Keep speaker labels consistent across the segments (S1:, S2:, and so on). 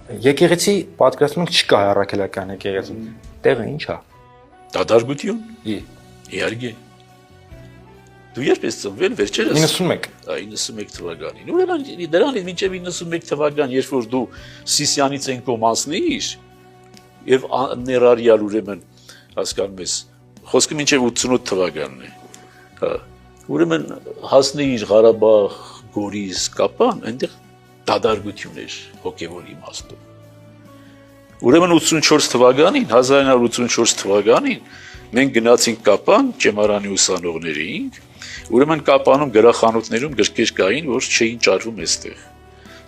S1: Եկեղեցի պատկերացնում ենք չկա առաքելական եկեղեցի։ Տեղը ի՞նչ է։
S2: Դադարգություն։
S1: Ի։
S2: Իհարկե։ Դու երբ ես ծնվել, վերջերս
S1: 91
S2: 91 թվականին։ Ուրեմն դրանից մինչև 91 թվական, երբ որ դու Սիսիանից ենքո մասնեիր եւ ներառյալ ուրեմն հասկանում ես, խոսքը մինչև 88 թվականն է։ Հա։ Ուրեմն հասնեիր Ղարաբաղ, Գորիս, Կապան, այնտեղ դադարգություն էր հոգևոր իմաստով։ Ուրեմն 84 թվականին, 1984 թվականին մենք գնացինք Կապան, ճեմարանի ուսանողներ էինք, ուրեմն Կապանում գրախանութներում գրքեր կային, որ չէին ճարվում այստեղ։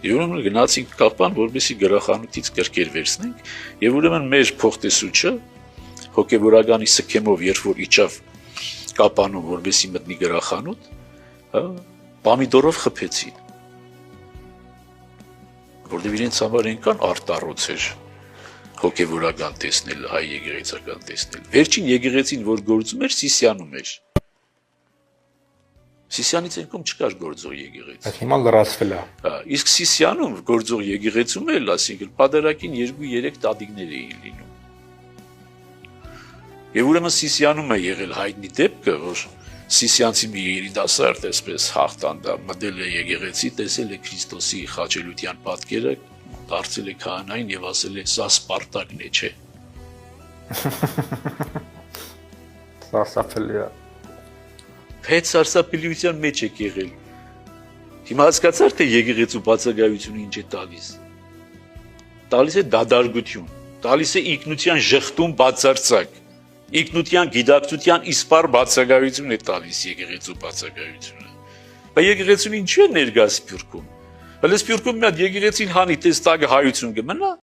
S2: Եվ ուրեմն գնացինք Կապան, որպեսզի գրախանութից գրքեր վերցնենք, եւ ուրեմն մեր փոխտեսուչը հոգևորականի սքեմով երբ որ իջավ Կապանում, որպեսզի մտնի գրախանութ, հա, պամիդորով խփեցին։ Որտեղ իրենց համար այնքան արտառոց էր հոգևորական տեսնել, հայ եկեղեցական տեսնել։ Վերջին եկեղեցին, որ գործում էր, Սիսիանում էր։ Սիսիանից ենքում չկար գործող եկեղեցի։
S1: Այդ հիմա լրացվել է։
S2: Հա, իսկ Սիսիանում գործող եկեղեցում էլ, ասինքն պատարակին 2-3 տատիկներ էին լինում։ Եվ ուրեմն Սիսիանում է եղել հայտնի դեպքը, որ Սիսիանցի մի երիտասարդ այսպես հաղթանդա մտել է եկեղեցի, տեսել է Քրիստոսի խաչելության պատկերը, դարձել է քահանային եւ ասել է սա Սպարտակն է, չէ։
S1: Սարսափելի է։
S2: Հետ սարսափելիության մեջ եք եղել։ Հիմա հասկացար թե եկեղեցու բացակայությունը ինչ է տալիս։ Տալիս է դադարգություն, տալիս է ինքնության ժխտում բացարձակ։ Ինքնության գիտակցության իսպար բացակայություն է տալիս եկեղեցու բացակայությունը։ Բայց եկեղեցուն ինչու է ներկա Սփյուռքում։ Հələ Սփյուռքում մի հատ եկեղեցին հանի, տես տակը հայություն կմնա։